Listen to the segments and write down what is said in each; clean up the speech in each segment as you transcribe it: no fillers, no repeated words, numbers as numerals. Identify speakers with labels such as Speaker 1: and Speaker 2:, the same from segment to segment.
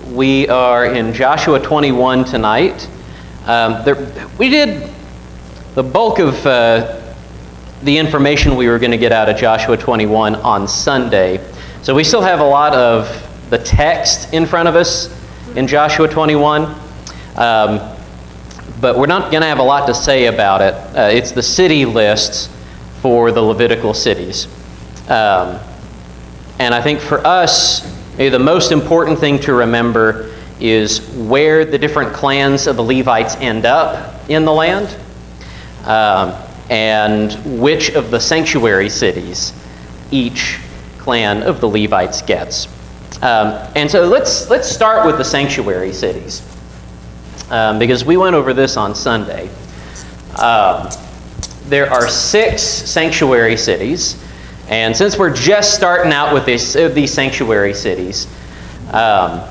Speaker 1: We are in Joshua 21 tonight. We did the bulk of the information we were going to get out of Joshua 21 on Sunday. So we still have a lot of the text in front of us in Joshua 21. But we're not going to have a lot to say about it. It's the city lists for the Levitical cities. And I think for us, maybe the most important thing to remember is where the different clans of the Levites end up in the land, and which of the sanctuary cities each clan of the Levites gets. And so let's start with the sanctuary cities, because we went over this on Sunday. There are 6 sanctuary cities. And since we're just starting out with these sanctuary cities, I'll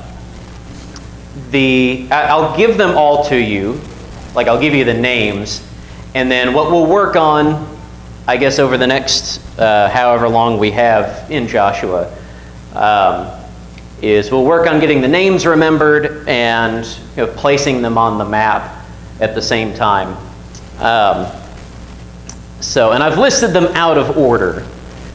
Speaker 1: give them all to you. Like, I'll give you the names. And then what we'll work on, I guess, over the next however long we have in Joshua, is we'll work on getting the names remembered and placing them on the map at the same time. And I've listed them out of order.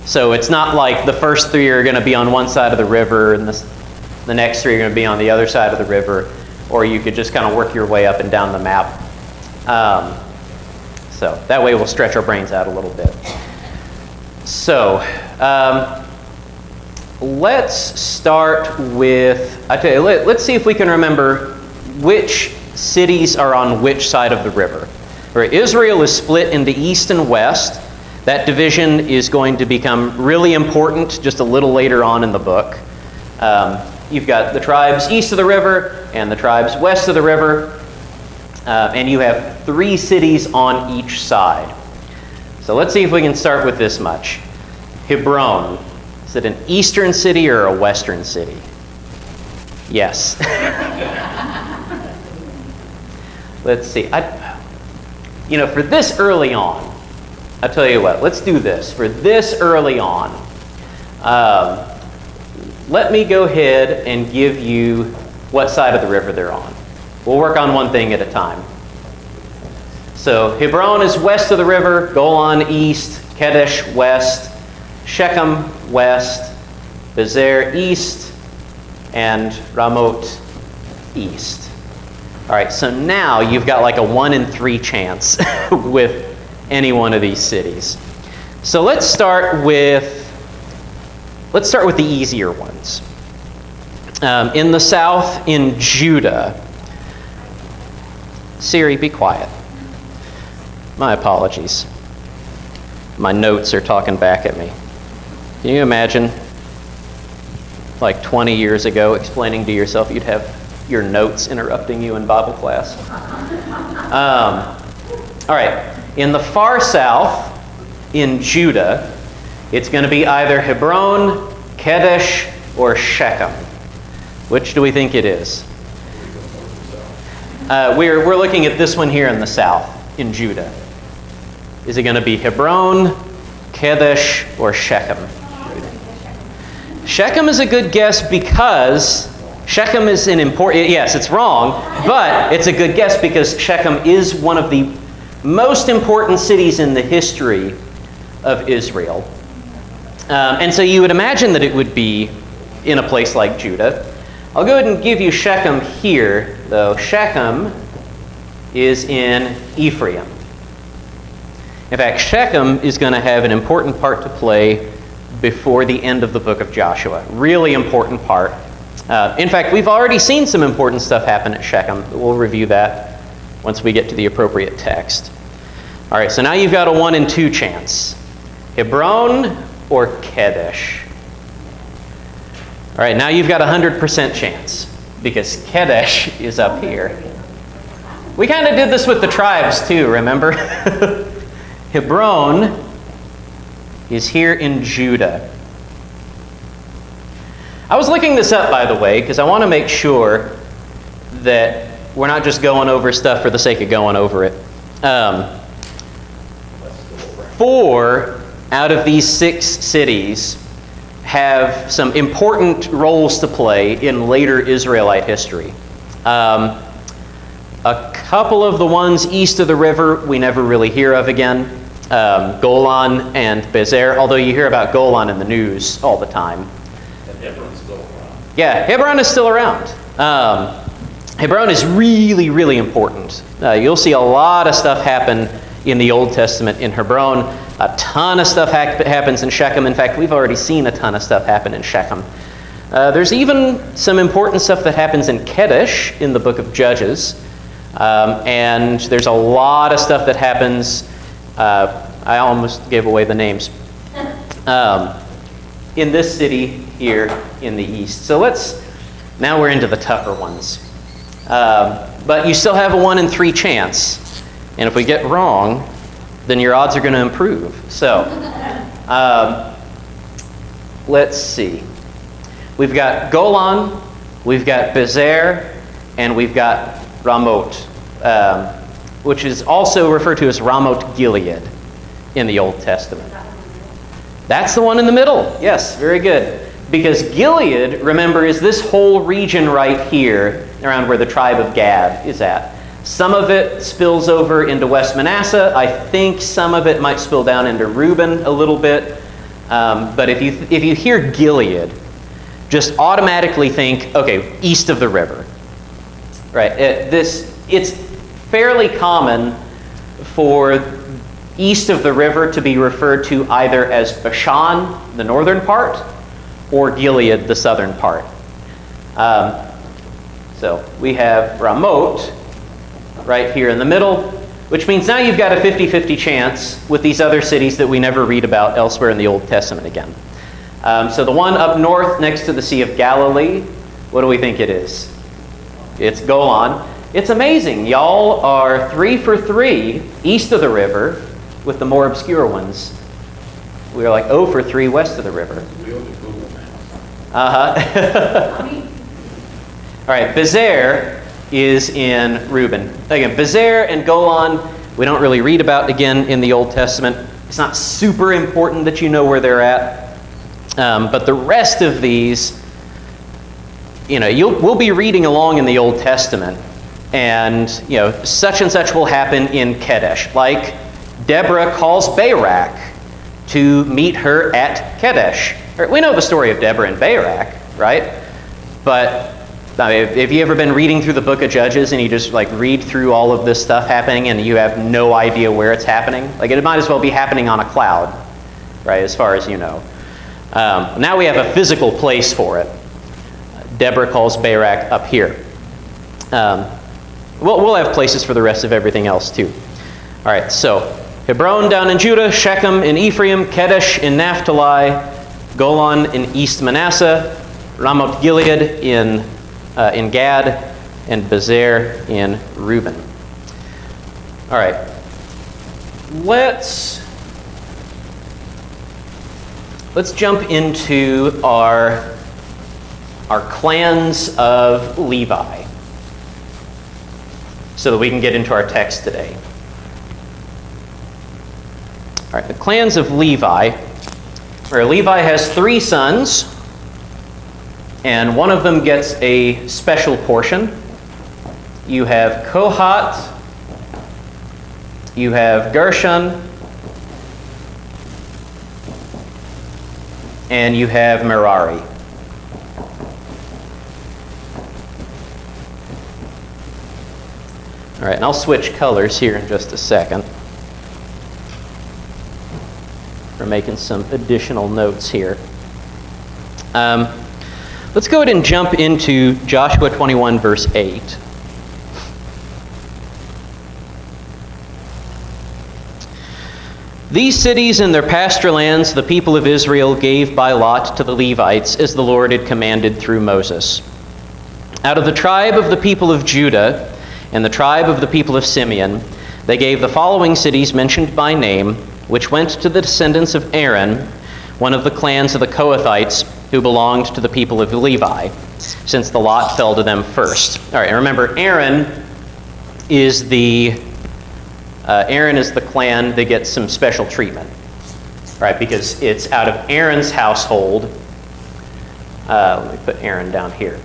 Speaker 1: So it's not like the first 3 are going to be on one side of the river and the next 3 are going to be on the other side of the river, or you could just kind of work your way up and down the map. So that way we'll stretch our brains out a little bit. So let's start with, let's see if we can remember which cities are on which side of the river. Israel is split into east and west. That division is going to become really important just a little later on in the book. You've got the tribes east of the river and the tribes west of the river, and you have 3 cities on each side. So let's see if we can start with this much. Hebron, is it an eastern city or a western city? Yes. Let's see. For this early on, I'll tell you what, let's do this. For this early on, let me go ahead and give you what side of the river they're on. We'll work on one thing at a time. So Hebron is west of the river, Golan east, Kedesh west, Shechem west, Bezer east, and Ramoth east. All right, so now you've got like a 1 in 3 chance with any one of these cities. So let's start with the easier ones. In the south, in Judah. Siri, be quiet. My apologies. My notes are talking back at me. Can you imagine, like 20 years ago, explaining to yourself you'd have your notes interrupting you in Bible class? All right. In the far south, in Judah, it's going to be either Hebron, Kedesh, or Shechem. Which do we think it is? We're looking at this one here in the south, in Judah. Is it going to be Hebron, Kedesh, or Shechem? Shechem is a good guess because Shechem is an important... Yes, it's wrong, but it's a good guess because Shechem is one of the most important cities in the history of Israel. And so you would imagine that it would be in a place like Judah. I'll go ahead and give you Shechem here, though. Shechem is in Ephraim. In fact, Shechem is going to have an important part to play before the end of the book of Joshua. Really important part. In fact, we've already seen some important stuff happen at Shechem. We'll review that once we get to the appropriate text. All right, so now you've got a 1 in 2 chance. Hebron or Kedesh? All right, now you've got a 100% chance because Kedesh is up here. We kind of did this with the tribes too, remember? Hebron is here in Judah. I was looking this up, by the way, because I want to make sure that we're not just going over stuff for the sake of going over it. 4 out of these 6 cities have some important roles to play in later Israelite history. A couple of the ones east of the river we never really hear of again. Golan and Bezer, although you hear about Golan in the news all the time.
Speaker 2: And Hebron's still around.
Speaker 1: Yeah, Hebron is still around. Hebron is really, really important. You'll see a lot of stuff happen in the Old Testament in Hebron. A ton of stuff happens in Shechem. In fact, we've already seen a ton of stuff happen in Shechem. There's even some important stuff that happens in Kedesh in the book of Judges. And there's a lot of stuff that happens, I almost gave away the names, in this city here in the east. So now we're into the tougher ones. But you still have a 1 in 3 chance. And if we get wrong, then your odds are going to improve. So, let's see. We've got Golan, we've got Bezer, and we've got Ramoth, which is also referred to as Ramoth Gilead in the Old Testament. That's the one in the middle. Yes, very good. Because Gilead, remember, is this whole region right here around where the tribe of Gad is at. Some of it spills over into West Manasseh. I think some of it might spill down into Reuben a little bit. But if you hear Gilead, just automatically think, okay, east of the river. Right? It's fairly common for east of the river to be referred to either as Bashan, the northern part, or Gilead, the southern part. So we have Ramoth right here in the middle, which means now you've got a 50-50 chance with these other cities that we never read about elsewhere in the Old Testament again. So the one up north next to the Sea of Galilee, what do we think it is? It's Golan. It's amazing. Y'all are 3 for 3 east of the river with the more obscure ones. We are like 0 for 3 west of the river. Uh-huh. All right, Bezer is in Reuben. Again, Bezer and Golan, we don't really read about again in the Old Testament. It's not super important that you know where they're at. But the rest of these, we'll be reading along in the Old Testament, and such and such will happen in Kedesh. Like Deborah calls Barak to meet her at Kedesh. We know the story of Deborah and Barak, right? But have you ever been reading through the book of Judges and you just read through all of this stuff happening and you have no idea where it's happening? It might as well be happening on a cloud, right? As far as you know. Now we have a physical place for it. Deborah calls Barak up here. We'll have places for the rest of everything else too. All right, so Hebron down in Judah, Shechem in Ephraim, Kedesh in Naphtali, Golan in East Manasseh, Ramoth Gilead in Gad, and Bezer in Reuben. All right, let's jump into our clans of Levi so that we can get into our text today. All right, the clans of Levi, where Levi has 3 sons, and one of them gets a special portion. You have Kohat, you have Gershon, and you have Merari. All right, and I'll switch colors here in just a second. We're making some additional notes here. Let's go ahead and jump into Joshua 21, verse 8. These cities and their pasture lands the people of Israel gave by lot to the Levites, as the Lord had commanded through Moses. Out of the tribe of the people of Judah and the tribe of the people of Simeon, they gave the following cities mentioned by name, which went to the descendants of Aaron, one of the clans of the Kohathites, who belonged to the people of Levi, since the lot fell to them first. All right, and remember, Aaron is the clan that gets some special treatment, right? Because it's out of Aaron's household Let me put Aaron down here.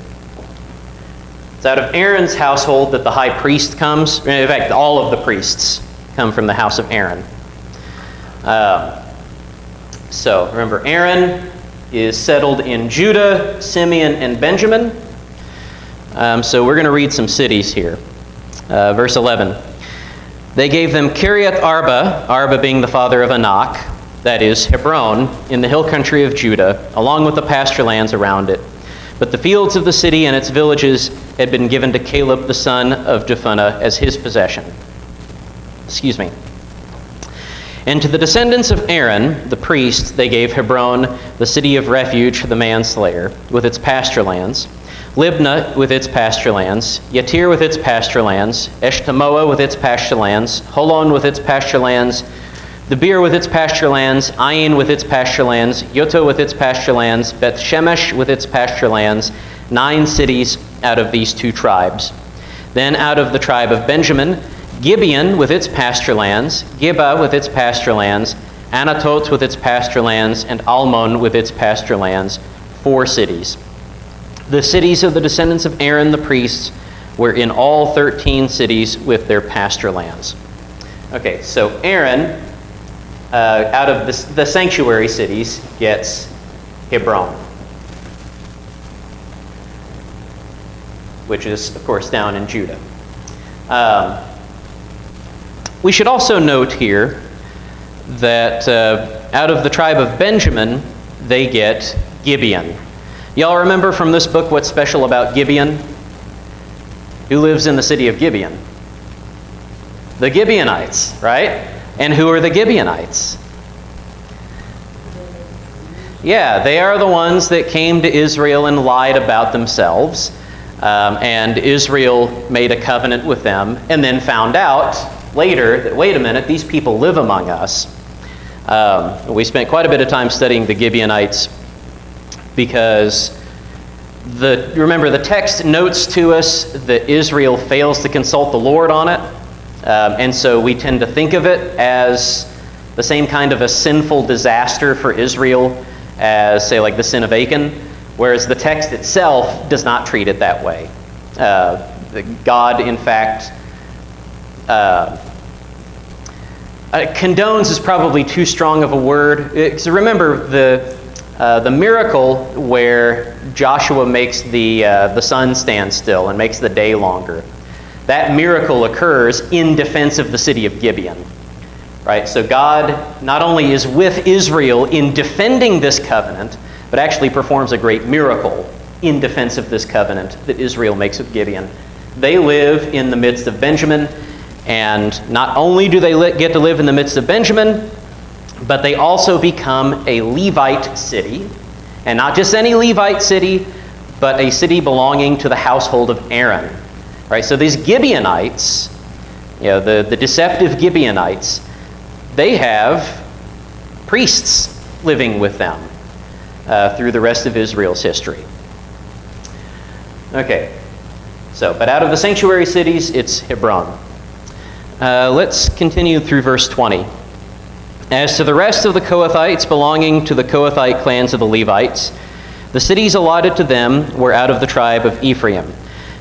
Speaker 1: It's out of Aaron's household that the high priest comes. In fact, all of the priests come from the house of Aaron. So remember, Aaron is settled in Judah, Simeon, and Benjamin. So we're going to read some cities here. Verse 11. They gave them Kiriath Arba, Arba being the father of Anak, that is, Hebron, in the hill country of Judah, along with the pasture lands around it. But the fields of the city and its villages had been given to Caleb the son of Jephunneh as his possession. And to the descendants of Aaron, the priest, they gave Hebron, the city of refuge for the manslayer, with its pasture lands, Libnah with its pasture lands, Yatir with its pasture lands, Eshtemoa with its pasture lands, Holon with its pasture lands, Debir with its pasture lands, Ain with its pasture lands, Yoto with its pasture lands, Beth Shemesh with its pasture lands, 9 cities out of these 2 tribes. Then out of the tribe of Benjamin, Gibeon with its pasture lands, Geba with its pasture lands, Anatot with its pasture lands, and Almon with its pasture lands, 4 cities. The cities of the descendants of Aaron the priests were in all 13 cities with their pasture lands. Okay, so Aaron, out of the sanctuary cities, gets Hebron, which is, of course, down in Judah. We should also note here that out of the tribe of Benjamin, they get Gibeon. Y'all remember from this book what's special about Gibeon? Who lives in the city of Gibeon? The Gibeonites, right? And who are the Gibeonites? Yeah, they are the ones that came to Israel and lied about themselves. And Israel made a covenant with them and then found out later that, wait a minute, these people live among us. We spent quite a bit of time studying the Gibeonites because remember, the text notes to us that Israel fails to consult the Lord on it. And so we tend to think of it as the same kind of a sinful disaster for Israel as, say, like the sin of Achan, whereas the text itself does not treat it that way. God, in fact, condones is probably too strong of a word. So remember the miracle where Joshua makes the sun stand still and makes the day longer. That miracle occurs in defense of the city of Gibeon. Right? So God not only is with Israel in defending this covenant, but actually performs a great miracle in defense of this covenant that Israel makes with Gibeon. They live in the midst of Benjamin, and not only do they get to live in the midst of Benjamin, but they also become a Levite city, and not just any Levite city, but a city belonging to the household of Aaron. Right? So these Gibeonites, the deceptive Gibeonites, they have priests living with them through the rest of Israel's history. Okay, but out of the sanctuary cities, it's Hebron. Let's continue through verse 20. As to the rest of the Kohathites belonging to the Kohathite clans of the Levites, the cities allotted to them were out of the tribe of Ephraim.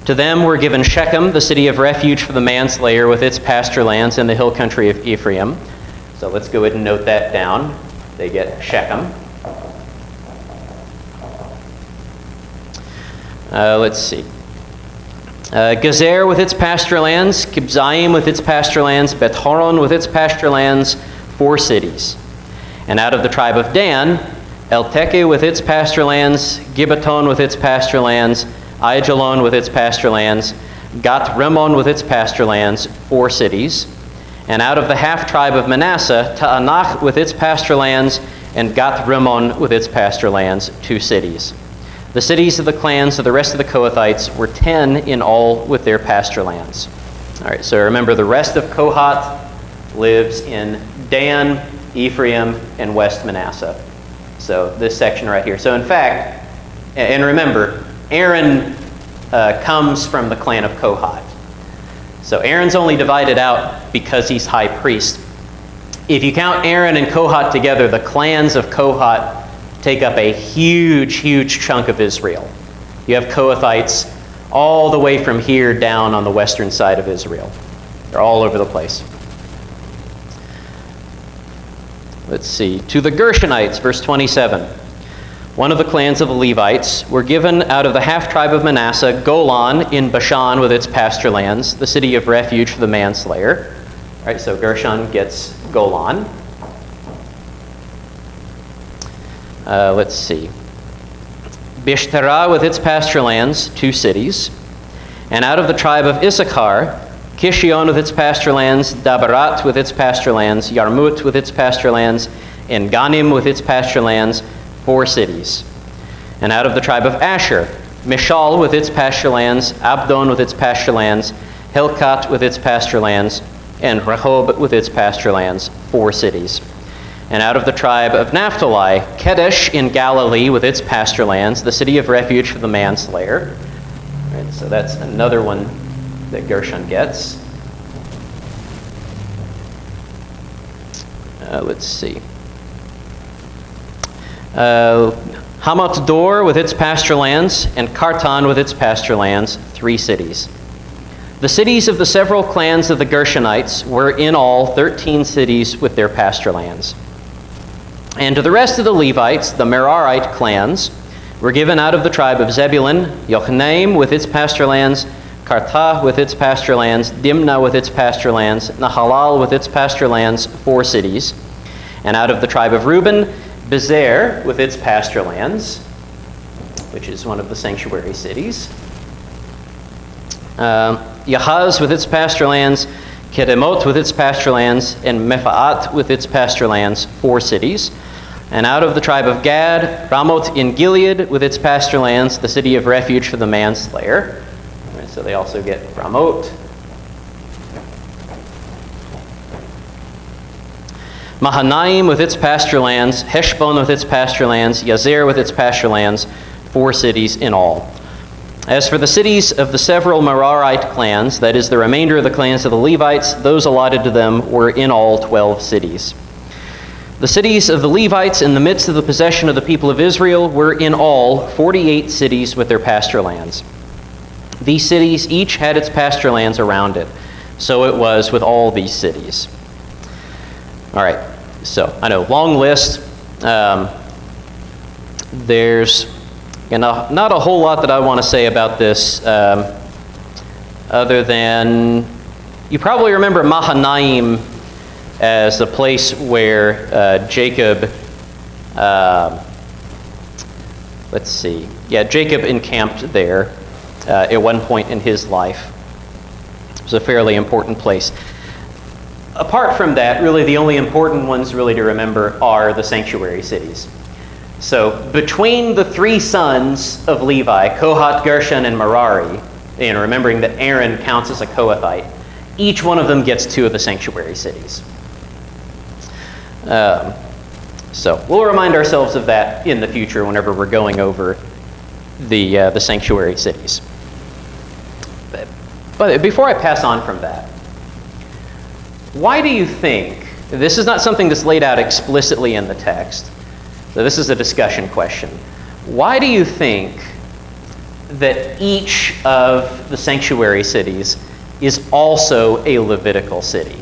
Speaker 1: To them were given Shechem, the city of refuge for the manslayer, with its pasture lands in the hill country of Ephraim. So let's go ahead and note that down. They get Shechem. Let's see. Gezer with its pasture lands, Kibzaim with its pasture lands, Beth Horon with its pasture lands, 4 cities. And out of the tribe of Dan, El-Teke with its pasture lands, Gibbeton with its pasture lands, Aijalon with its pasture lands, Gat Rimmon with its pasture lands, 4 cities. And out of the half-tribe of Manasseh, Ta'anach with its pasture lands, and Gat Rimmon with its pasture lands, 2 cities. The cities of the clans of the rest of the Kohathites were 10 in all with their pasture lands. All right, so remember the rest of Kohath lives in Dan, Ephraim, and West Manasseh. So this section right here. So in fact, and remember, Aaron comes from the clan of Kohath. So Aaron's only divided out because he's high priest. If you count Aaron and Kohath together, the clans of Kohath take up a huge, huge chunk of Israel. You have Kohathites all the way from here down on the western side of Israel. They're all over the place. Let's see. To the Gershonites, verse 27. One of the clans of the Levites were given out of the half-tribe of Manasseh, Golan in Bashan with its pasture lands, the city of refuge for the manslayer. All right, so Gershon gets Golan. Let's see. Bishterah with its pasture lands, 2 cities. And out of the tribe of Issachar, Kishion with its pasture lands, Dabarat with its pasture lands, Yarmut with its pasture lands, and Ganim with its pasture lands, 4 cities. And out of the tribe of Asher, Mishal with its pasture lands, Abdon with its pasture lands, Helkat with its pasture lands, and Rehob with its pasture lands, 4 cities. And out of the tribe of Naphtali, Kedesh in Galilee with its pasture lands, the city of refuge for the manslayer. Right, so that's another one that Gershon gets. Let's see. Hamat Dor with its pasture lands, and Kartan with its pasture lands, 3 cities. The cities of the several clans of the Gershonites were in all 13 cities with their pasture lands. And to the rest of the Levites, the Merarite clans, were given out of the tribe of Zebulun, Yochneim with its pasture lands, Kartah with its pasture lands, Dimnah with its pasture lands, Nahalal with its pasture lands, 4 cities. And out of the tribe of Reuben, Bezer with its pasture lands, which is one of the sanctuary cities. Yahaz with its pasture lands, Kedemot with its pasture lands, and Mephaat with its pasture lands, 4 cities. And out of the tribe of Gad, Ramoth in Gilead with its pasture lands, the city of refuge for the manslayer. Right, so they also get Ramoth. Mahanaim with its pasture lands, Heshbon with its pasture lands, Yazer with its pasture lands, 4 cities in all. As for the cities of the several Merarite clans, that is the remainder of the clans of the Levites, those allotted to them were in all 12 cities. The cities of the Levites in the midst of the possession of the people of Israel were in all 48 cities with their pasture lands. These cities each had its pasture lands around it. So it was with all these cities. All right, so I know, long list. There's not a whole lot that I want to say about this other than you probably remember Mahanaim as the place where Jacob, Jacob encamped there at one point in his life. It was a fairly important place. Apart from that, really the only important ones really to remember are the sanctuary cities. So between the 3 sons of Levi, Kohath, Gershon, and Merari, and remembering that Aaron counts as a Kohathite, each one of them gets 2 of the sanctuary cities. So we'll remind ourselves of that in the future whenever we're going over the sanctuary cities. But before I pass on from that, why do you think, this is not something that's laid out explicitly in the text, so this is a discussion question. Why do you think that each of the sanctuary cities is also a Levitical city?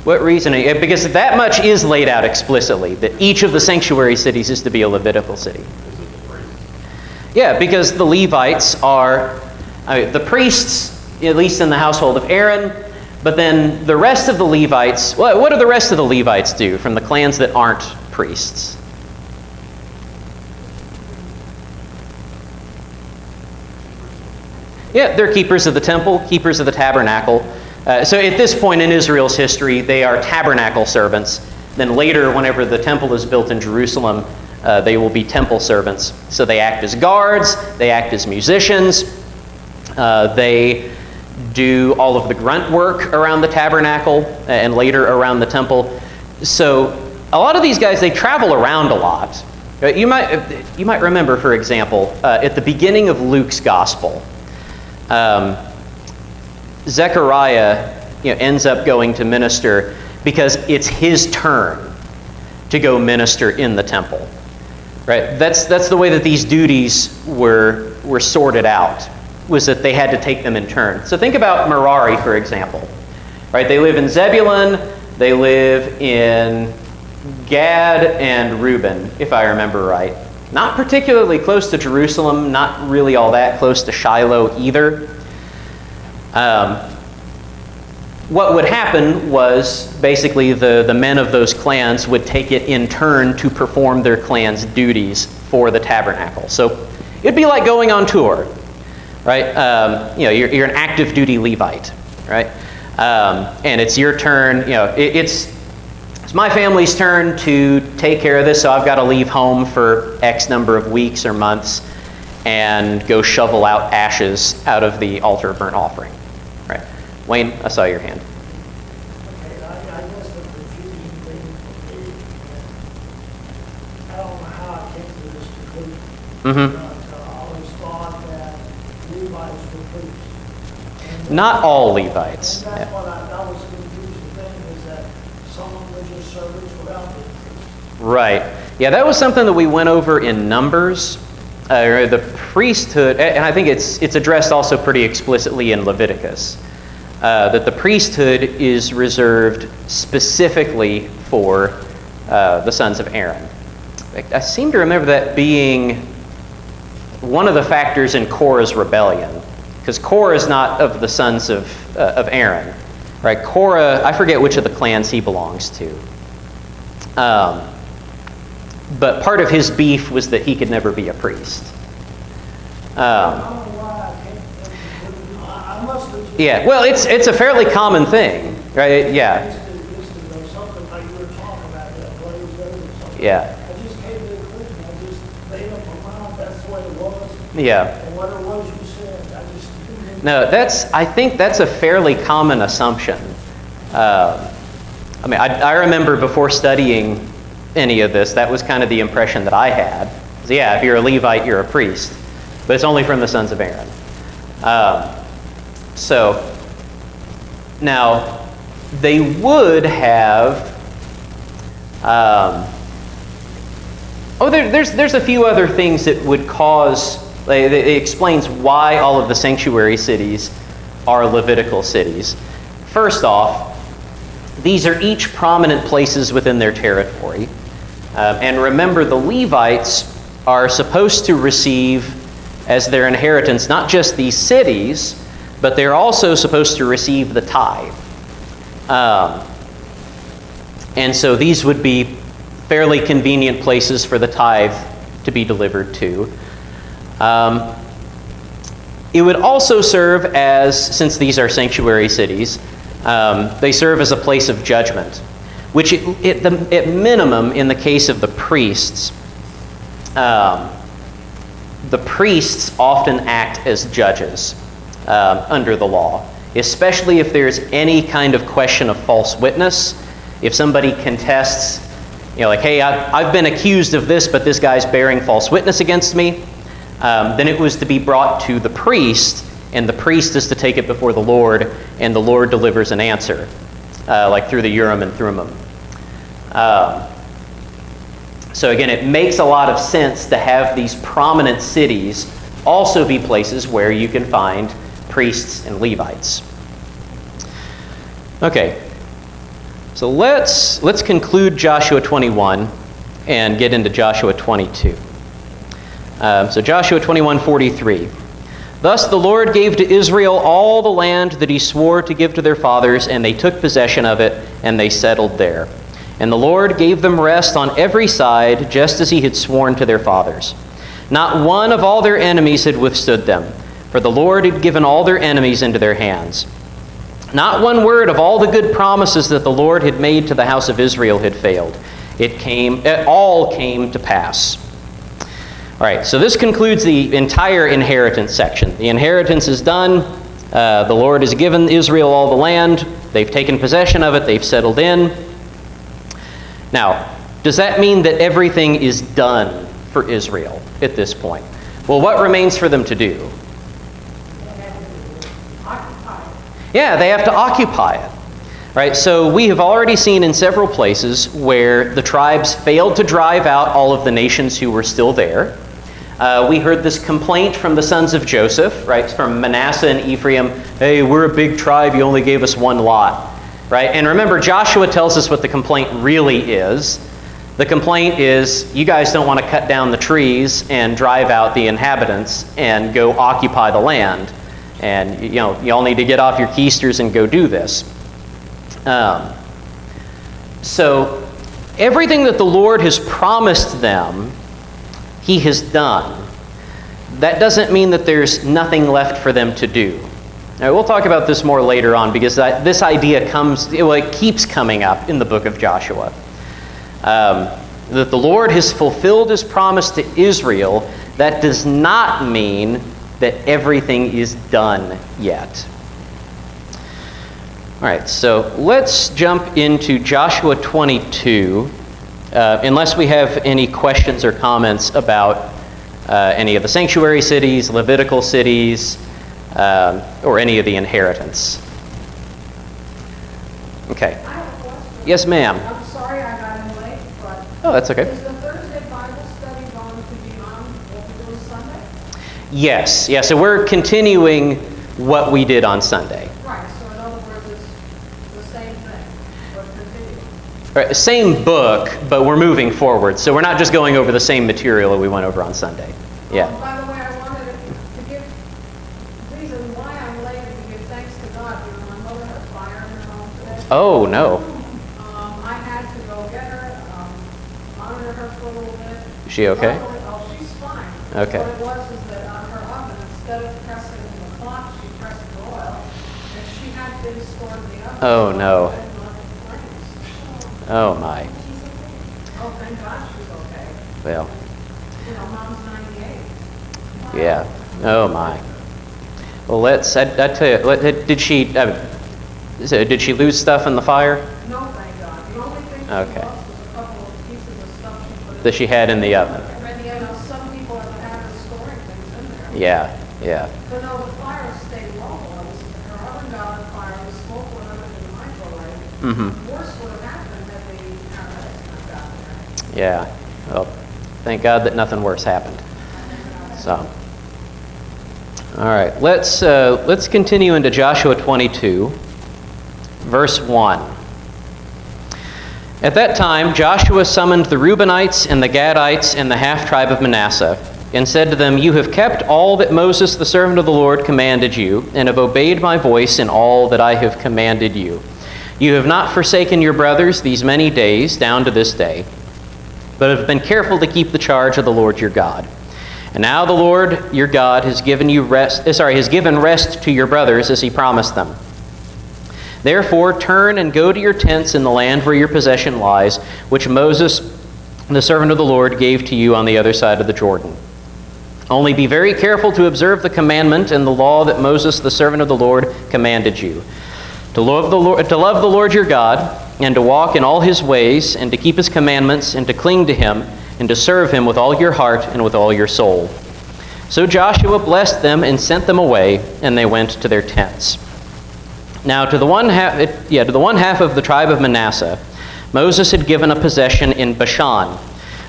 Speaker 1: What reason? Because that much is laid out explicitly, that each of the sanctuary cities is to be a Levitical city. Yeah, because the Levites are, the priests, at least in the household of Aaron, but then the rest of the Levites, what do the rest of the Levites do from the clans that aren't priests? Yeah, they're keepers of the temple, keepers of the tabernacle. So at this point in Israel's history, they are tabernacle servants. Then later, whenever the temple is built in Jerusalem, they will be temple servants. So they act as guards, they act as musicians, they do all of the grunt work around the tabernacle and later around the temple. So a lot of these guys, they travel around a lot. You might remember, for example, at the beginning of Luke's gospel, Zechariah ends up going to minister because it's his turn to go minister in the temple. Right? That's the way that these duties were sorted out, was that they had to take them in turn. So think about Merari, for example. Right? They live in Zebulun, they live in Gad and Reuben, if I remember right. Not particularly close to Jerusalem, not really all that close to Shiloh either. What would happen was basically the men of those clans would take it in turn to perform their clan's duties for the tabernacle. So it'd be like going on tour, right? You're an active duty Levite, right? And it's your turn. It's my family's turn to take care of this, so I've got to leave home for X number of weeks or months and go shovel out ashes out of the altar of burnt offering. Right. Wayne, I saw your hand.
Speaker 3: Okay, I guess the confusing thing for me, I don't know how I came to this conclusion. But I always thought that Levites were priests.
Speaker 1: Not all Levites.
Speaker 3: And that's that was the confusing thing, is that some religious servants were out there.
Speaker 1: Right. Yeah, that was something that we went over in Numbers. The priesthood, and I think it's addressed also pretty explicitly in Leviticus, that the priesthood is reserved specifically for the sons of Aaron. I seem to remember that being one of the factors in Korah's rebellion, because Korah is not of the sons of Aaron, right? Korah, I forget which of the clans he belongs to. But part of his beef was that he could never be a priest. Yeah, well, it's a fairly common thing, right? Yeah. Yeah.
Speaker 3: I just came to the conclusion. I just made up my mind that's the way it was.
Speaker 1: Yeah.
Speaker 3: And what it was you said, I just didn't.
Speaker 1: No, I think that's a fairly common assumption. I remember before studying any of this, that was kind of the impression that I had. So yeah, if you're a Levite, you're a priest. But it's only from the sons of Aaron. So, now, they would have... there's a few other things that would cause... It explains why all of the sanctuary cities are Levitical cities. First off, these are each prominent places within their territory. And remember, the Levites are supposed to receive as their inheritance not just these cities, but they're also supposed to receive the tithe. And so these would be fairly convenient places for the tithe to be delivered to. It would also serve as, since these are sanctuary cities, they serve as a place of judgment, which at minimum, in the case of the priests often act as judges under the law, especially if there's any kind of question of false witness. If somebody contests, like, hey, I've been accused of this, but this guy's bearing false witness against me, then it was to be brought to the priest, and the priest is to take it before the Lord, and the Lord delivers an answer, like through the Urim and Thummim. So again, it makes a lot of sense to have these prominent cities also be places where you can find priests and Levites. Okay, so let's conclude Joshua 21 and get into Joshua 22. So Joshua 21:43. Thus the Lord gave to Israel all the land that he swore to give to their fathers, and they took possession of it, and they settled there. And the Lord gave them rest on every side, just as he had sworn to their fathers. Not one of all their enemies had withstood them, for the Lord had given all their enemies into their hands. Not one word of all the good promises that the Lord had made to the house of Israel had failed. It all came to pass. All right, so this concludes the entire inheritance section. The inheritance is done. The Lord has given Israel all the land. They've taken possession of it. They've settled in. Now, does that mean that everything is done for Israel at this point? Well, what remains for them to do? Yeah, they have to occupy it. Right, so we have already seen in several places where the tribes failed to drive out all of the nations who were still there. We heard this complaint from the sons of Joseph, right, from Manasseh and Ephraim. Hey, we're a big tribe, you only gave us one lot. Right, and remember, Joshua tells us what the complaint really is. The complaint is, you guys don't want to cut down the trees and drive out the inhabitants and go occupy the land. And, you know, you all need to get off your keisters and go do this. So everything that the Lord has promised them, he has done. That doesn't mean that there's nothing left for them to do. Now, we'll talk about this more later on because this idea it keeps coming up in the book of Joshua. That the Lord has fulfilled his promise to Israel, that does not mean that everything is done yet. All right, so let's jump into Joshua 22, unless we have any questions or comments about any of the sanctuary cities, Levitical cities, or any of the inheritance. Okay.
Speaker 4: I have a question.
Speaker 1: Yes, ma'am.
Speaker 4: I'm sorry I got in late, but
Speaker 1: Oh, that's okay.
Speaker 4: is the Thursday Bible study going to be on what we do Sunday?
Speaker 1: Yes, yeah, so we're continuing what we did on Sunday.
Speaker 4: Right, so in other words, it's the same thing, but continuing.
Speaker 1: All right, same book, but we're moving forward. So we're not just going over the same material that we went over on Sunday. Yeah.
Speaker 4: By the way, I wanted to give reason why I'm late is to give thanks to God. You know, my mother had fire in her home today.
Speaker 1: Oh, no.
Speaker 4: I had to go get her, monitor her for a little bit.
Speaker 1: Is she okay?
Speaker 4: Luckily, oh, she's fine.
Speaker 1: Okay.
Speaker 4: What it was is that on her oven, instead of pressing the clock, she pressed the oil, and she had things stored in the oven.
Speaker 1: Oh, no.
Speaker 4: And nothing flames.
Speaker 1: Oh, my.
Speaker 4: Oh, thank God she's okay.
Speaker 1: Well,
Speaker 4: You know, Mom's 98.
Speaker 1: yeah. Oh, my. Well, I tell you, did she lose stuff in the fire
Speaker 4: No, thank God. The only thing she
Speaker 1: Okay.
Speaker 4: lost was a couple of pieces of stuff she put in.
Speaker 1: that she had in the oven?
Speaker 4: And you know, some people have a habit of storing things in there.
Speaker 1: Yeah, yeah.
Speaker 4: But no, the fire stayed low. Her oven got on fire, the smoke went up into the microwave.
Speaker 1: Mm-hmm.
Speaker 4: Worse would have happened had the paramedics not gotten there.
Speaker 1: Yeah. Well, thank God that nothing worse happened. So, all right, let's continue into Joshua 22, verse 1. At that time, Joshua summoned the Reubenites and the Gadites and the half-tribe of Manasseh, and said to them, "You have kept all that Moses, the servant of the Lord, commanded you, and have obeyed my voice in all that I have commanded you. You have not forsaken your brothers these many days, down to this day, but have been careful to keep the charge of the Lord your God. And now the Lord your God has given rest to your brothers as he promised them. Therefore, turn and go to your tents in the land where your possession lies, which Moses, the servant of the Lord, gave to you on the other side of the Jordan. Only be very careful to observe the commandment and the law that Moses, the servant of the Lord, commanded you. To love the Lord your God, and to walk in all his ways, and to keep his commandments, and to cling to him, and to serve him with all your heart and with all your soul." So Joshua blessed them and sent them away, and they went to their tents. Now to the one half of the tribe of Manasseh, Moses had given a possession in Bashan,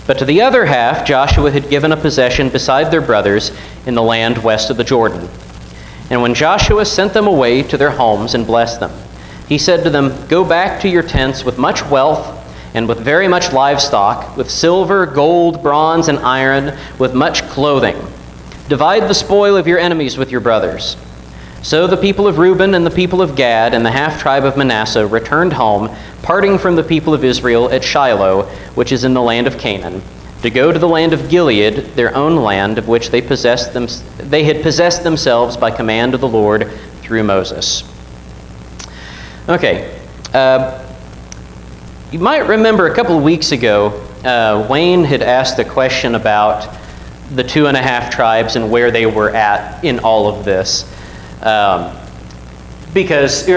Speaker 1: but to the other half Joshua had given a possession beside their brothers in the land west of the Jordan. And when Joshua sent them away to their homes and blessed them, he said to them, "Go back to your tents with much wealth and with very much livestock, with silver, gold, bronze, and iron, with much clothing. Divide the spoil of your enemies with your brothers." So the people of Reuben and the people of Gad and the half-tribe of Manasseh returned home, parting from the people of Israel at Shiloh, which is in the land of Canaan, to go to the land of Gilead, their own land, of which they had possessed themselves by command of the Lord through Moses. Okay. You might remember a couple of weeks ago, Wayne had asked a question about the 2.5 tribes and where they were at in all of this. Because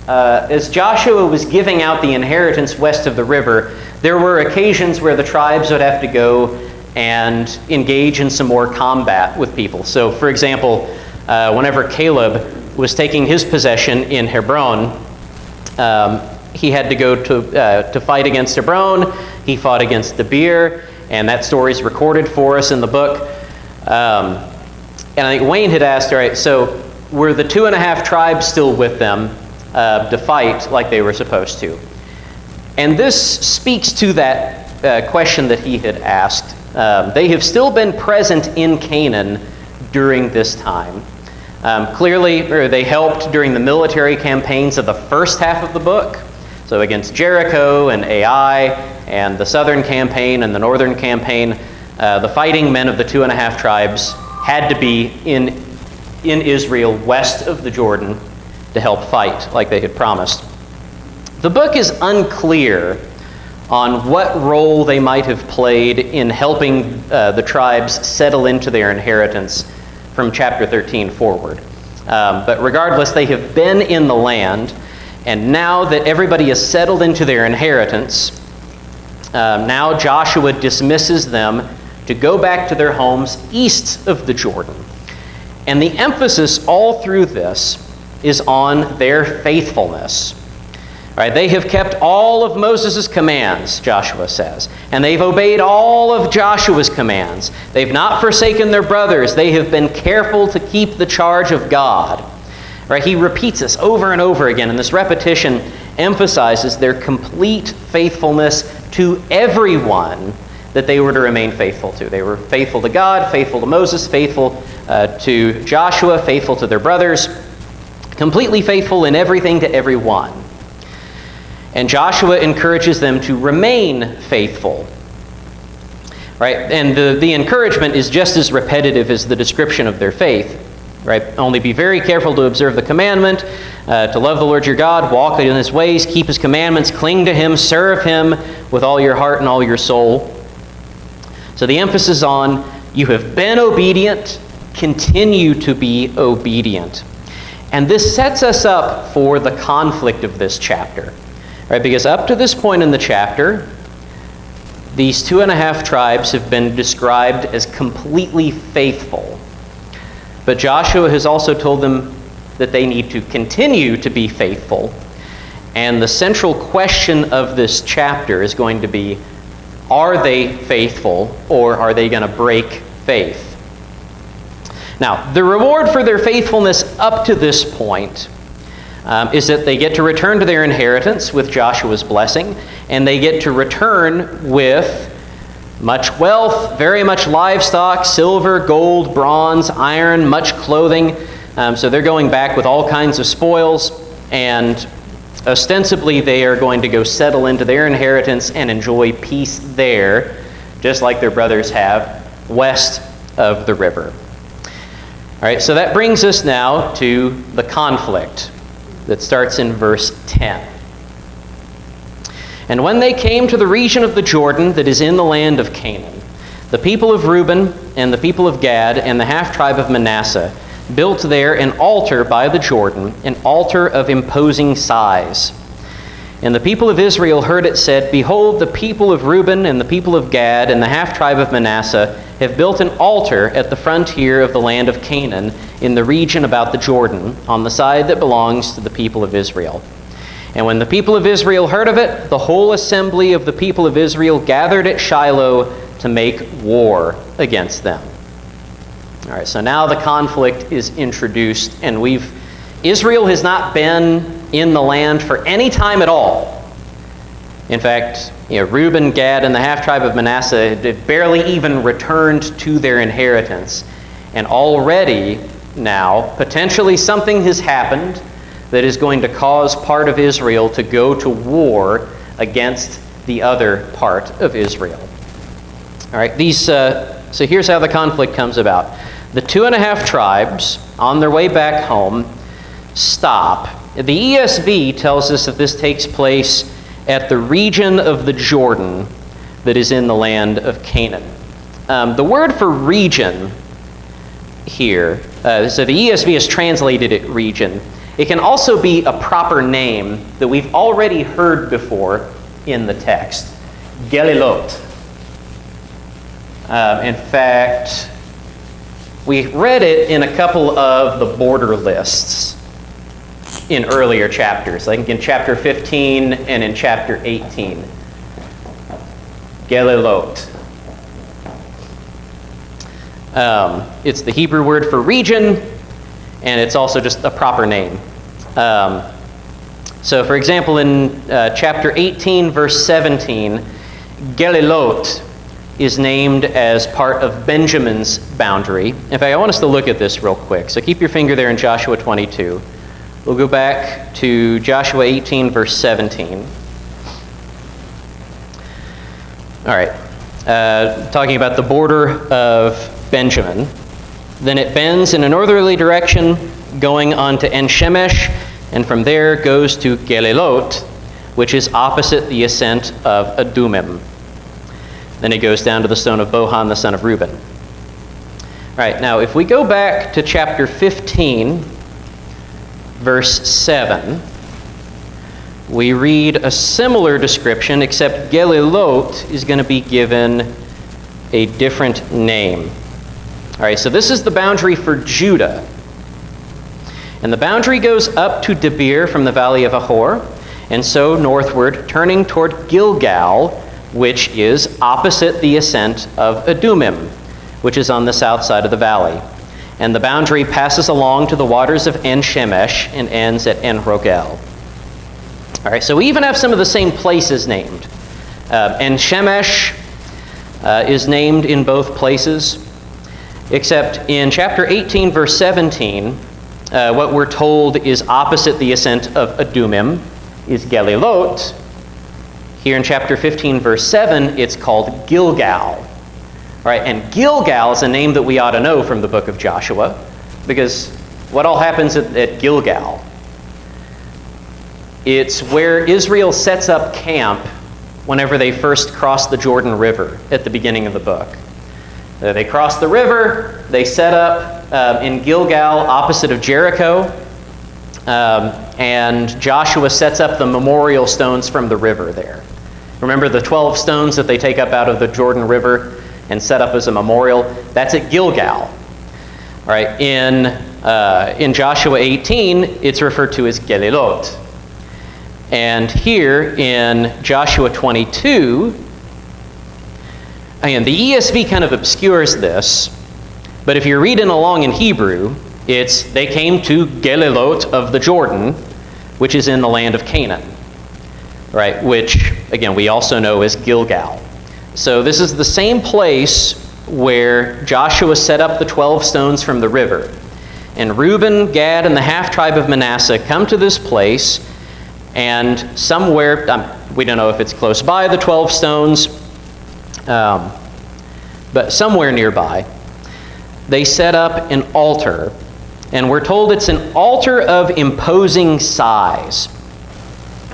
Speaker 1: as Joshua was giving out the inheritance west of the river, there were occasions where the tribes would have to go and engage in some more combat with people. So, for example, whenever Caleb was taking his possession in Hebron, He had to go to fight against Hebron. He fought against Debir, and that story is recorded for us in the book. And I think Wayne had asked, all right, so were the 2.5 tribes still with them to fight like they were supposed to? And this speaks to that question that he had asked. They have still been present in Canaan during this time. Clearly, they helped during the military campaigns of the first half of the book. So against Jericho and Ai, and the southern campaign and the northern campaign, the fighting men of the 2.5 tribes had to be in Israel west of the Jordan to help fight like they had promised. The book is unclear on what role they might have played in helping the tribes settle into their inheritance from chapter 13 forward. But regardless, they have been in the land, and now that everybody is settled into their inheritance, now Joshua dismisses them to go back to their homes east of the Jordan. And the emphasis all through this is on their faithfulness. Right, they have kept all of Moses' commands, Joshua says, and they've obeyed all of Joshua's commands. They've not forsaken their brothers. They have been careful to keep the charge of God. Right, he repeats this over and over again, and this repetition emphasizes their complete faithfulness to everyone that they were to remain faithful to. They were faithful to God, faithful to Moses, faithful to Joshua, faithful to their brothers, completely faithful in everything to everyone. And Joshua encourages them to remain faithful. Right? And the encouragement is just as repetitive as the description of their faith. Right? Only be very careful to observe the commandment, to love the Lord your God, walk in his ways, keep his commandments, cling to him, serve him with all your heart and all your soul. So the emphasis on you have been obedient, continue to be obedient. And this sets us up for the conflict of this chapter. Right, because up to this point in the chapter, these 2.5 tribes have been described as completely faithful. But Joshua has also told them that they need to continue to be faithful. And the central question of this chapter is going to be, are they faithful or are they going to break faith? Now, the reward for their faithfulness up to this point is that they get to return to their inheritance with Joshua's blessing, and they get to return with much wealth, very much livestock, silver, gold, bronze, iron, much clothing. So they're going back with all kinds of spoils, and ostensibly they are going to go settle into their inheritance and enjoy peace there, just like their brothers have west of the river. All right, so that brings us now to the conflict that starts in verse 10. And when they came to the region of the Jordan that is in the land of Canaan, the people of Reuben and the people of Gad and the half-tribe of Manasseh built there an altar by the Jordan, an altar of imposing size. And the people of Israel heard it said, Behold, the people of Reuben and the people of Gad and the half-tribe of Manasseh have built an altar at the frontier of the land of Canaan in the region about the Jordan, on the side that belongs to the people of Israel. And when the people of Israel heard of it, the whole assembly of the people of Israel gathered at Shiloh to make war against them. All right, so now the conflict is introduced, and Israel has not been in the land for any time at all. In fact, Reuben, Gad, and the half-tribe of Manasseh had barely even returned to their inheritance. And already now, potentially something has happened that is going to cause part of Israel to go to war against the other part of Israel. All right, so here's how the conflict comes about. The 2.5 tribes, on their way back home, stop. The ESV tells us that this takes place at the region of the Jordan that is in the land of Canaan. The word for region here, so the ESV has translated it region. It can also be a proper name that we've already heard before in the text. Gelilot. In fact, we read it in a couple of the border lists. in earlier chapters, like in chapter 15 and in chapter 18. Gelilot. It's the Hebrew word for region, and it's also just a proper name. So, for example, in chapter 18, verse 17, Gelilot is named as part of Benjamin's boundary. In fact, I want us to look at this real quick. So keep your finger there in Joshua 22. We'll go back to Joshua 18, verse 17. All right. Talking about the border of Benjamin. Then it bends in a northerly direction, going on to En-Shemesh, and from there goes to Gelilot, which is opposite the ascent of Adumim. Then it goes down to the stone of Bohan, the son of Reuben. All right, now if we go back to chapter 15, verse 7, we read a similar description, except Gelilot is going to be given a different name. All right, so this is the boundary for Judah. And the boundary goes up to Debir from the valley of Ahor, and so northward, turning toward Gilgal, which is opposite the ascent of Adumim, which is on the south side of the valley. And the boundary passes along to the waters of En-Shemesh and ends at En-Rogel. All right, so we even have some of the same places named. En-Shemesh is named in both places, except in chapter 18, verse 17, what we're told is opposite the ascent of Adumim is Gelilot. Here in chapter 15, verse 7, it's called Gilgal. All right, and Gilgal is a name that we ought to know from the book of Joshua, because what all happens at Gilgal? It's where Israel sets up camp whenever they first cross the Jordan River at the beginning of the book. They cross the river, they set up in Gilgal opposite of Jericho, and Joshua sets up the memorial stones from the river there. Remember the 12 stones that they take up out of the Jordan River and set up as a memorial? That's at Gilgal. All right, in Joshua 18, it's referred to as Gelilot. And here in Joshua 22, and the ESV kind of obscures this, but if you're reading along in Hebrew, it's they came to Gelilot of the Jordan, which is in the land of Canaan, right? Which, again, we also know as Gilgal. So this is the same place where Joshua set up the 12 stones from the river. And Reuben, Gad, and the half-tribe of Manasseh come to this place, and somewhere, we don't know if it's close by the 12 stones, but somewhere nearby, they set up an altar. And we're told it's an altar of imposing size.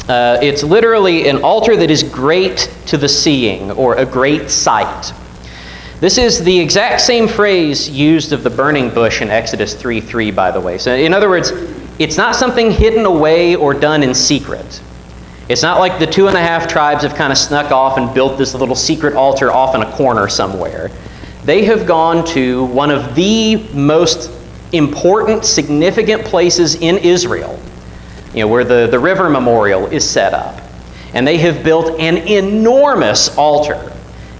Speaker 1: It's literally an altar that is great to the seeing, or a great sight. This is the exact same phrase used of the burning bush in Exodus 3:3, by the way. So in other words, it's not something hidden away or done in secret. It's not like the 2.5 tribes have kind of snuck off and built this little secret altar off in a corner somewhere. They have gone to one of the most important, significant places in Israel, where the river memorial is set up. And they have built an enormous altar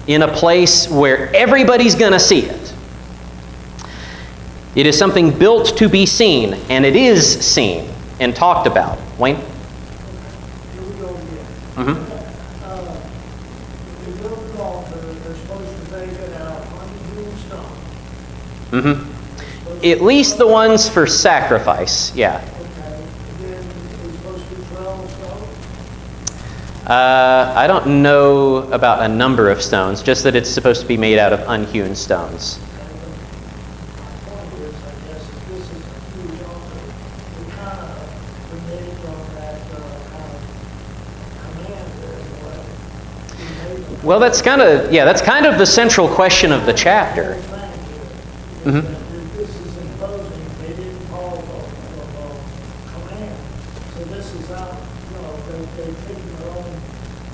Speaker 1: in a place where everybody's going to see it. It is something built to be seen, and it is seen and talked about. Wayne?
Speaker 3: Here we go again.
Speaker 1: Mm-hmm.
Speaker 3: If they build an altar, they're supposed to make it out of unhewn stone.
Speaker 1: Mm-hmm. At least the ones for sacrifice, yeah.
Speaker 3: Okay, and then it's supposed to be 12 stone?
Speaker 1: I don't know about a number of stones, just that it's supposed to be made out of unhewn stones.
Speaker 3: My point is, I guess, if this is a huge altar, we kind of reneged on that kind of command there in a way. We made them.
Speaker 1: Well, that's kind of the central question of the chapter. Mm-hmm.
Speaker 3: This is imposing, they didn't call a command. So this is out, they've taken their own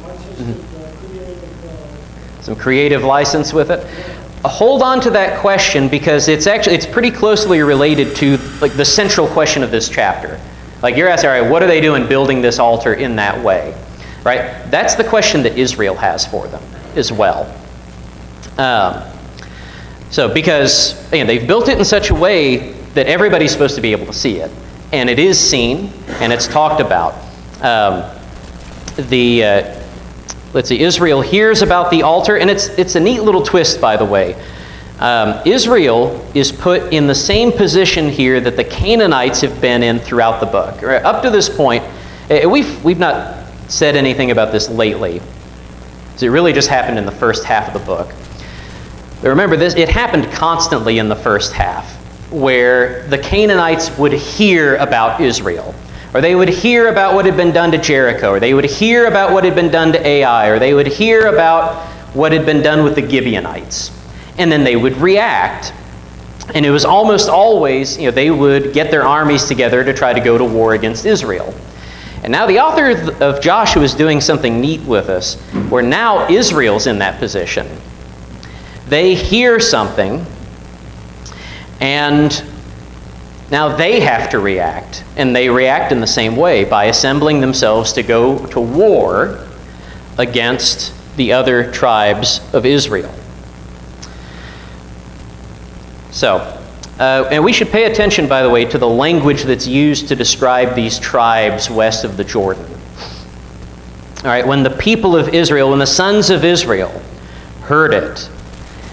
Speaker 3: artistic, creative.
Speaker 1: Some creative license with it. Hold on to that question, because it's pretty closely related to like the central question of this chapter. Like you're asking, all right, what are they doing building this altar in that way? Right? That's the question that Israel has for them as well. So because, again, they've built it in such a way that everybody's supposed to be able to see it. And it is seen, and it's talked about. Let's see, Israel hears about the altar, and it's a neat little twist, by the way. Israel is put in the same position here that the Canaanites have been in throughout the book. Up to this point, we've not said anything about this lately. So it really just happened in the first half of the book. But remember, it happened constantly in the first half, where the Canaanites would hear about Israel. Or they would hear about what had been done to Jericho, or they would hear about what had been done to Ai, or they would hear about what had been done with the Gibeonites. And then they would react. And it was almost always, they would get their armies together to try to go to war against Israel. And now the author of Joshua is doing something neat with us, where now Israel's in that position. They hear something, and now they have to react, and they react in the same way by assembling themselves to go to war against the other tribes of Israel. So, and we should pay attention, by the way, to the language that's used to describe these tribes west of the Jordan. All right, when the people of Israel, when the sons of Israel heard it,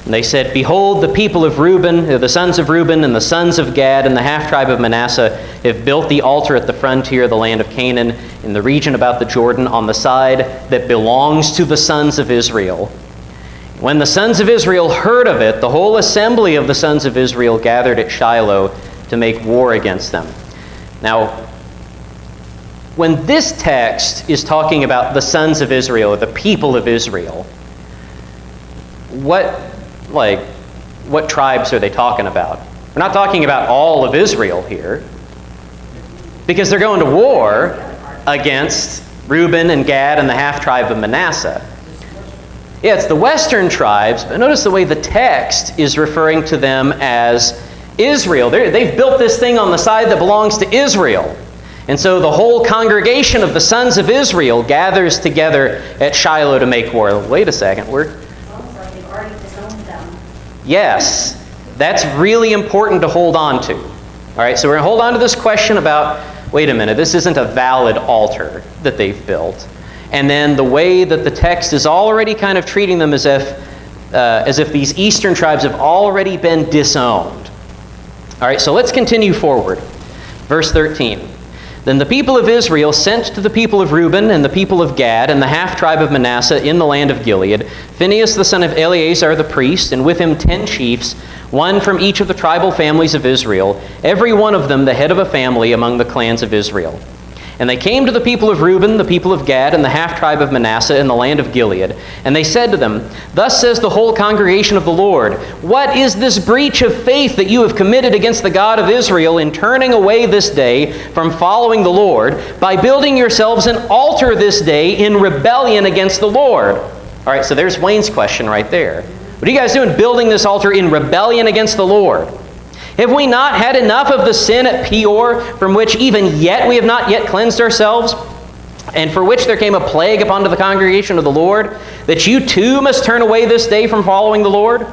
Speaker 1: and they said, "Behold, the people of Reuben, the sons of Reuben and the sons of Gad and the half-tribe of Manasseh have built the altar at the frontier of the land of Canaan in the region about the Jordan on the side that belongs to the sons of Israel." When the sons of Israel heard of it, the whole assembly of the sons of Israel gathered at Shiloh to make war against them. Now, when this text is talking about the sons of Israel, or the people of Israel, what tribes are they talking about? We're not talking about all of Israel here, because they're going to war against Reuben and Gad and the half-tribe of Manasseh. Yeah, it's the western tribes, but notice the way the text is referring to them as Israel. They've built this thing on the side that belongs to Israel. And so the whole congregation of the sons of Israel gathers together at Shiloh to make war. Wait a second,
Speaker 5: Almost like they've already disowned them.
Speaker 1: Yes, that's really important to hold on to. All right, so we're going to hold on to this question about, wait a minute, this isn't a valid altar that they've built. And then the way that the text is already kind of treating them as if these eastern tribes have already been disowned. All right, so let's continue forward. Verse 13. Then the people of Israel sent to the people of Reuben and the people of Gad and the half-tribe of Manasseh in the land of Gilead Phinehas the son of Eleazar the priest, and with him 10 chiefs, one from each of the tribal families of Israel, every one of them the head of a family among the clans of Israel. And they came to the people of Reuben, the people of Gad, and the half-tribe of Manasseh in the land of Gilead. And they said to them, "Thus says the whole congregation of the Lord, what is this breach of faith that you have committed against the God of Israel in turning away this day from following the Lord, by building yourselves an altar this day in rebellion against the Lord?" All right, so there's Wayne's question right there. What are you guys doing building this altar in rebellion against the Lord? Have we not had enough of the sin at Peor, from which even yet we have not yet cleansed ourselves, and for which there came a plague upon the congregation of the Lord, that you too must turn away this day from following the Lord?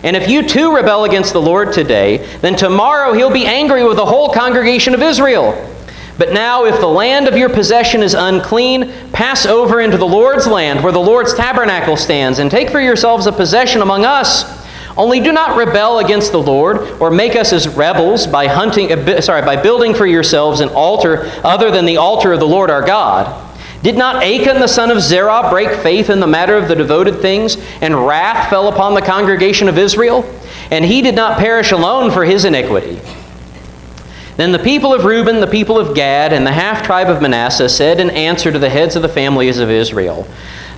Speaker 1: And if you too rebel against the Lord today, then tomorrow he'll be angry with the whole congregation of Israel. But now if the land of your possession is unclean, pass over into the Lord's land, where the Lord's tabernacle stands, and take for yourselves a possession among us. Only do not rebel against the Lord, or make us as rebels by building for yourselves an altar other than the altar of the Lord our God. Did not Achan the son of Zerah break faith in the matter of the devoted things, and wrath fell upon the congregation of Israel? And he did not perish alone for his iniquity. Then the people of Reuben, the people of Gad, and the half-tribe of Manasseh said in answer to the heads of the families of Israel,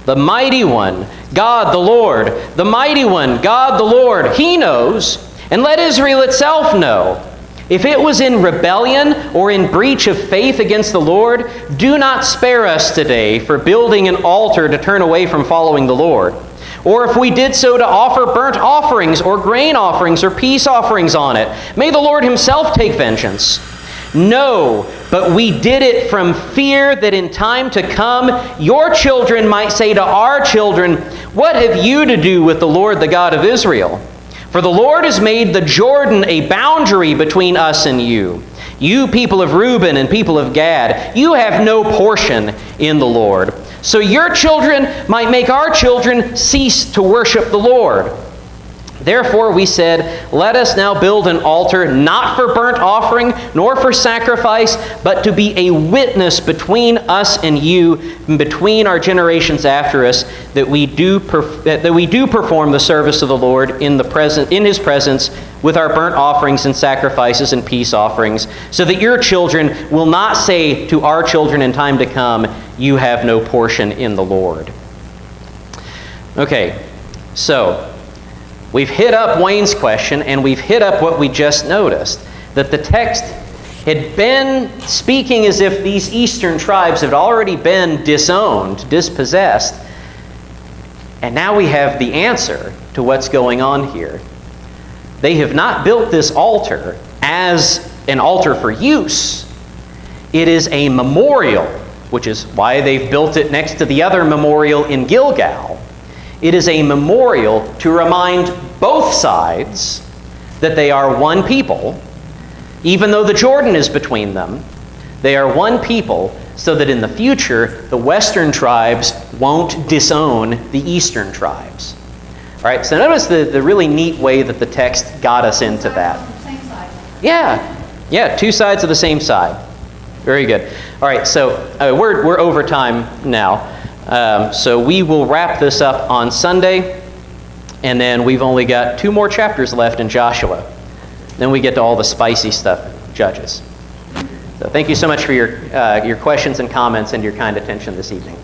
Speaker 1: "The mighty one, God the Lord, the mighty one, God the Lord, he knows, and let Israel itself know. If it was in rebellion or in breach of faith against the Lord, do not spare us today for building an altar to turn away from following the Lord. Or if we did so to offer burnt offerings or grain offerings or peace offerings on it, may the Lord himself take vengeance. No, but we did it from fear that in time to come your children might say to our children, 'What have you to do with the Lord, the God of Israel? For the Lord has made the Jordan a boundary between us and you. You people of Reuben and people of Gad, you have no portion in the Lord. So your children might make our children cease to worship the Lord.' Therefore we said, 'Let us now build an altar, not for burnt offering, nor for sacrifice, but to be a witness between us and you, and between our generations after us, that we do perform the service of the Lord in His presence with our burnt offerings and sacrifices and peace offerings, so that your children will not say to our children in time to come, you have no portion in the Lord.'" Okay, so we've hit up Wayne's question, and we've hit up what we just noticed, that the text had been speaking as if these eastern tribes had already been disowned, dispossessed. And now we have the answer to what's going on here. They have not built this altar as an altar for use. It is a memorial, which is why they've built it next to the other memorial in Gilgal. It is a memorial to remind both sides that they are one people, even though the Jordan is between them. They are one people, so that in the future, the western tribes won't disown the eastern tribes. All right, so notice the really neat way that the text got us into that.
Speaker 4: Same side.
Speaker 1: Yeah, two sides of the same side. Very good. All right, so we're over time now. So we will wrap this up on Sunday, and then we've only got 2 more chapters left in Joshua. Then we get to all the spicy stuff, Judges. So thank you so much for your questions and comments and your kind attention this evening.